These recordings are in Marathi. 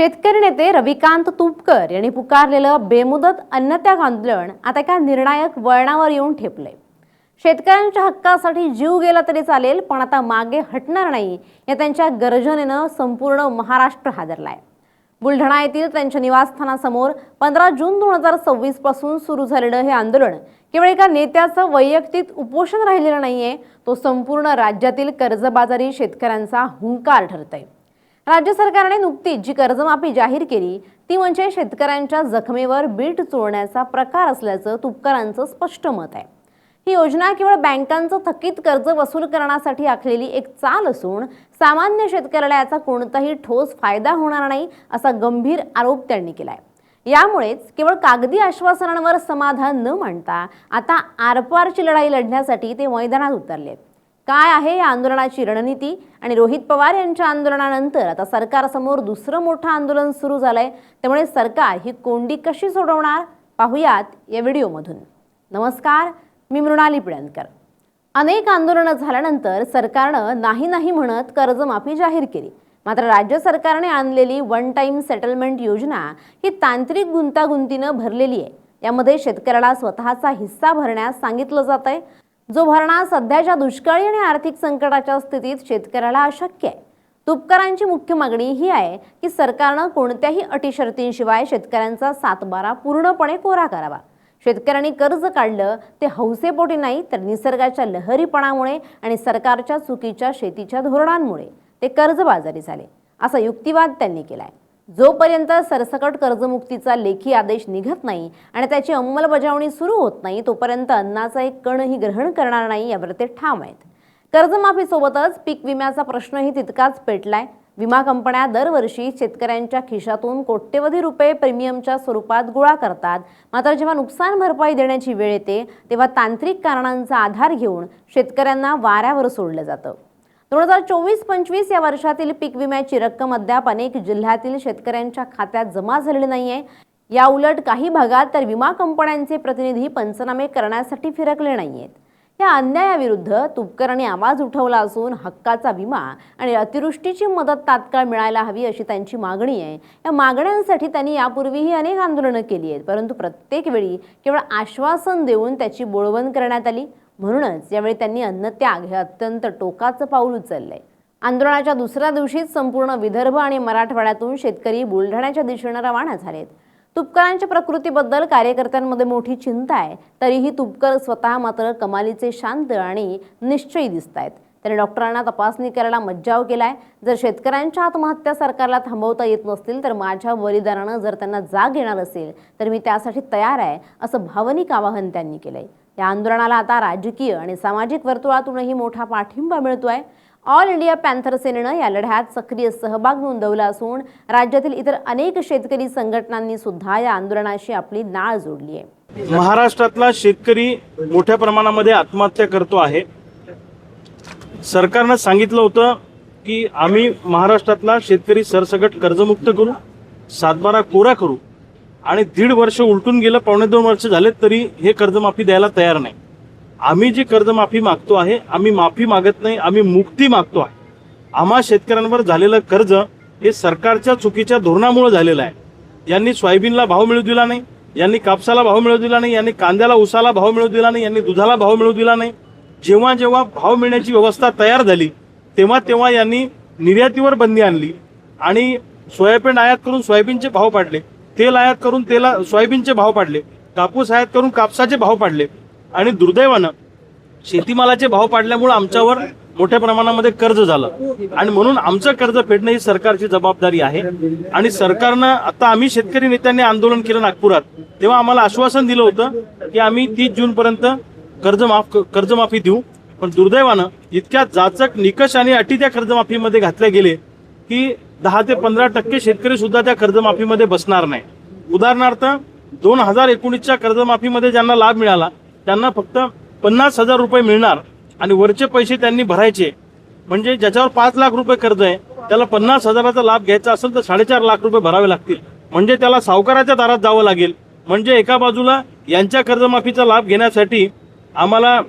शेतकरी नेते रविकांत तुपकर यांनी पुकारलेलं बेमुदत अन्नत्याग आंदोलन आता एका निर्णायक वळणावर येऊन ठेपले। शेतकऱ्यांच्या हक्कासाठी जीव गेला तरी चालेल, पण आता मागे हटणार नाही या त्यांच्या गर्जनेनं संपूर्ण महाराष्ट्र हादरलाय। बुलढाणा येथील त्यांच्या निवासस्थानासमोर 15 जून 2026 पासून सुरू झालेलं हे आंदोलन केवळ एका नेत्याचं वैयक्तिक उपोषण राहिलेलं नाहीये, तो संपूर्ण राज्यातील कर्जबाजारी शेतकऱ्यांचा हुंकार ठरतंय। राज्य सरकारने नुकतीच जी कर्जमाफी जाहीर केली ती म्हणजे शेतकऱ्यांच्या जखमेवर बीट चोळण्याचा प्रकार असल्याचं तुपकरांचं स्पष्ट मत आहे। ही योजना केवळ बँकांचं थकीत कर्ज वसूल करण्यासाठी आखलेली एक चाल असून सामान्य शेतकऱ्याला याचा कोणताही ठोस फायदा होणार नाही असा गंभीर आरोप त्यांनी केलाय। यामुळेच केवळ कागदी आश्वासनांवर समाधान न मानता आता आरपारची लढाई लढण्यासाठी ते मैदानात उतरलेत। काय आहे या आंदोलनाची रणनीती आणि रोहित पवार यांच्या आंदोलनानंतर आता सरकारसमोर दुसरं मोठं आंदोलन सुरू झालंय, त्यामुळे सरकार ही कोंडी कशी सोडवणार पाहूयात या व्हिडिओमधून। नमस्कार, मी मृणाली पिळणकर। अनेक आंदोलनं झाल्यानंतर सरकारनं नाही म्हणत कर्जमाफी जाहीर केली, मात्र राज्य सरकारने आणलेली वन टाइम सेटलमेंट योजना ही तांत्रिक गुंतागुंतीनं भरलेली आहे। यामध्ये शेतकऱ्याला स्वतःचा हिस्सा भरण्यास सांगितलं जातंय, जो भरणा सध्याच्या दुष्काळी आणि आर्थिक संकटाच्या स्थितीत शेतकऱ्याला अशक्य आहे। तुपकरांची मुख्य मागणी ही आहे की सरकारनं कोणत्याही अटी शर्तींशिवाय शेतकऱ्यांचा सातबारा पूर्णपणे कोरा करावा। शेतकऱ्यांनी कर्ज काढलं ते हौसेपोटी नाही, तर निसर्गाच्या लहरीपणामुळे आणि सरकारच्या चुकीच्या शेतीच्या धोरणांमुळे ते कर्जबाजारी झाले, असा युक्तिवाद त्यांनी केलाय। जोपर्यंत सरसकट कर्जमुक्तीचा लेखी आदेश निघत नाही आणि त्याची अंमलबजावणी सुरू होत नाही, तोपर्यंत अन्नाचा एक कणही ग्रहण करणार नाही यावर ते ठाम आहेत। कर्जमाफीसोबतच पीक विम्याचा प्रश्नही तितकाच पेटलाय। विमा कंपन्या दरवर्षी शेतकऱ्यांच्या खिशातून कोट्यवधी रुपये प्रीमियमच्या स्वरूपात गोळा करतात, मात्र जेव्हा नुकसान भरपाई देण्याची वेळ येते तेव्हा तांत्रिक कारणांचा आधार घेऊन शेतकऱ्यांना वाऱ्यावर सोडलं जातं। 2024-25 या वर्षातील पीक विम्याची रक्कम अद्याप अनेक जिल्ह्यातील शेतकऱ्यांच्या खात्यात जमा झालेली नाहीये। या उलट काही भागात तर विमा कंपन्यांचे प्रतिनिधी पंचनामे करण्यासाठी फिरकले नाहीयेत। या अन्यायाविरुद्ध तुपकरांनी आवाज उठवला असून हक्काचा विमा आणि अतिवृष्टीची मदत तात्काळ मिळायला हवी अशी त्यांची मागणी आहे। या मागण्यांसाठी त्यांनी यापूर्वीही अनेक आंदोलनं केली आहेत, परंतु प्रत्येक वेळी केवळ आश्वासन देऊन त्याची बोळवण करण्यात आली। म्हणूनच यावेळी त्यांनी अन्नत्याग हे अत्यंत टोकाचं पाऊल उचललंय। आंदोलनाच्या दुसऱ्या दिवशीच संपूर्ण विदर्भ आणि मराठवाड्यातून शेतकरी बुलढाण्याच्या दिशेने रवाना झालेत। तुपकरांच्या प्रकृतीबद्दल कार्यकर्त्यांमध्ये मोठी चिंता आहे, तरीही तुपकर स्वतः मात्र कमालीचे शांत आणि निश्चयी दिसतायत। त्यांनी डॉक्टरांना तपासणी करायला मज्जाव केलाय। जर शेतकऱ्यांच्या आत्महत्या सरकारला थांबवता येत नसतील तर माझ्या बलिदानानं जर त्यांना जाग येणार असेल तर मी त्यासाठी तयार आहे, असं भावनिक आवाहन त्यांनी केलंय। या आंदोलनाला आता राजकीय आणि सामाजिक वर्तुळातूनही मोठा पाठिंबा मिळतोय। ऑल इंडिया पॅन्थर सेनेनं या लढ्यात सक्रिय सहभाग नोंदवला असून राज्यातील इतर अनेक शेतकरी संघटनांनी सुद्धा या आंदोलनाशी आपली नाळ जोडली आहे। महाराष्ट्रातला शेतकरी मोठ्या प्रमाणामध्ये आत्महत्या करतो आहे। सरकारनं सांगितलं होतं की आम्ही महाराष्ट्रातला शेतकरी सरसकट कर्जमुक्त करू, सातबारा कोरा करू, आणि 1.5 वर्ष उलटून गेलं, 1.25 वर्ष झाले तरी हे कर्जमाफी द्यायला तयार नाही। आम्ही जी कर्जमाफी मागतो आहे, आम्ही माफी मागत नाही, आम्ही मुक्ती मागतो आहे। आम्हा शेतकऱ्यांवर झालेलं कर्ज हे सरकारच्या चुकीच्या धोरणामुळे झालेलं आहे। यांनी सोयाबीनला भाव मिळू दिला नाही, यांनी कापसाला भाव मिळू दिला नाही, यांनी कांद्याला उसाला भाव मिळू दिला नाही, यांनी दुधाला भाव मिळू दिला नाही। जेव्हा जेव्हा भाव मिळण्याची व्यवस्था तयार झाली तेव्हा यांनी निर्यातीवर बंदी आणली आणि सोयाबीन आयात करून सोयाबीनचे भाव पाडले, तेल आयात करून सोयाबीनचे भाव पाडले, कापूस आयात करून कापसाचे भाव पाडले, आणि दुर्दैवानं शेतीमालाचे भाव पाडल्यामुळे आमच्यावर मोठ्या प्रमाणामध्ये कर्ज झालं, आणि म्हणून आमचं कर्ज फेडणं ही सरकारची जबाबदारी आहे। आणि सरकारनं आता आम्ही शेतकरी नेत्यांनी आंदोलन केलं नागपुरात, तेव्हा आम्हाला आश्वासन दिलं होतं की आम्ही 30 जूनपर्यंत कर्जमाफी देऊ, पण दुर्दैवानं इतक्या जाचक निकष आणि अटी त्या कर्जमाफीमध्ये घातल्या गेले की 10 ते 15% शेतकरी सुद्धा त्या कर्जमाफीमध्ये बसणार नाही। उदाहरणार्थ 2019च्या कर्जमाफीमध्ये ज्यांना लाभ मिळाला त्यांना फक्त 50,000 रुपये मिळणार आणि वरचे पैसे त्यांनी भरायचे। म्हणजे ज्याच्यावर 5 लाख रुपये कर्ज आहे त्याला 50,000चा लाभ घ्यायचा असेल तर 4.5 लाख रुपये भरावे लागतील, म्हणजे त्याला सावकाराच्या दारात जावं लागेल। म्हणजे एका बाजूला यांच्या कर्जमाफीचा लाभ घेण्यासाठी आम्हाला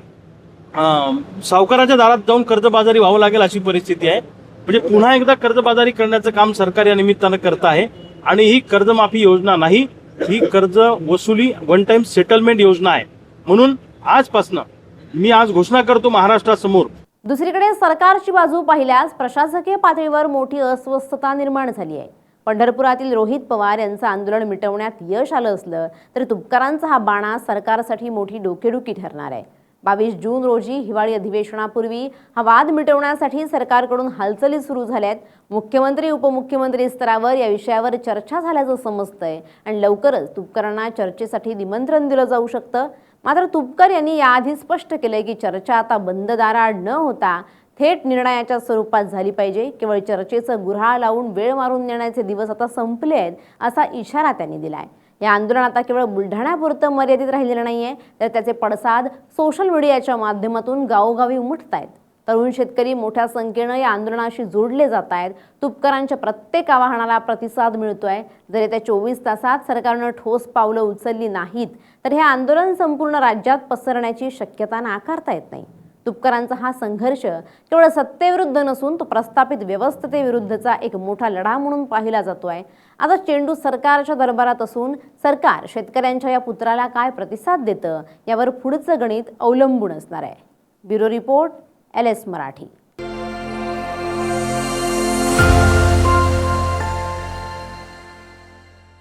सावकाराच्या दारात जाऊन कर्जबाजारी व्हावं लागेल अशी परिस्थिती आहे। म्हणजे पुन्हा एकदा कर्जबाजारी करण्याचं काम सरकार या निमित्तानं करत आहे। आणि ही कर्जमाफी योजना नाही, ही कर्ज वसुली वन टाइम सेटलमेंट योजना आहे. म्हणून आजपासून मी आज घोषणा करतो महाराष्ट्रासमोर. दुसरीकडे सरकारची बाजू पाहिल्यास प्रशासकीय पातळीवर मोठी अस्वस्थता निर्माण झाली आहे. पंढरपुरातील रोहित पवार यांचं आंदोलन मिटवण्यात यश आलं असलं तरी तुपकरांचा हा बाणा सरकारसाठी मोठी डोकेदुखी ठरणार आहे. 22 जून रोजी हिवाळी अधिवेशनापूर्वी हा वाद मिटवण्यासाठी सरकारकडून हालचाली सुरू झाल्यात. मुख्यमंत्री उपमुख्यमंत्री स्तरावर या विषयावर चर्चा झाल्याचं समजतंय आणि लवकरच तुपकरांना चर्चेसाठी निमंत्रण दिलं जाऊ शकतं. मात्र तुपकर यांनी याआधी स्पष्ट केलंय की चर्चा आता बंद दाराआड न होता थेट निर्णयाच्या स्वरूपात झाली पाहिजे. केवळ चर्चेचं गुऱ्हाळ लावून वेळ मारून नेण्याचे दिवस आता संपले आहेत असा इशारा त्यांनी दिलाय. या आंदोलन आता केवळ बुलढाण्यापुरतं मर्यादित राहिलेलं नाहीये, तर त्याचे पडसाद सोशल मीडियाच्या माध्यमातून गावोगावी उमटतायत. तरुण शेतकरी मोठ्या संख्येनं या आंदोलनाशी जोडले जात आहेत. तुपकरांच्या प्रत्येक आवाहनाला प्रतिसाद मिळतोय. जर येत्या 24 तासात सरकारनं ठोस पावलं उचलली नाहीत तर हे आंदोलन संपूर्ण राज्यात पसरण्याची शक्यता नाकारता येत नाही. तुपकरांचा हा संघर्ष केवळ सत्तेविरुद्ध नसून तो प्रस्थापित व्यवस्थेविरुद्धचा एक मोठा लढा म्हणून पाहिला जातोय. आता चेंडू सरकारच्या दरबारात असून सरकार शेतकऱ्यांच्या या पुत्राला काय प्रतिसाद देतं यावर पुढचं गणित अवलंबून असणार आहे. Bureau report, LS Marathi.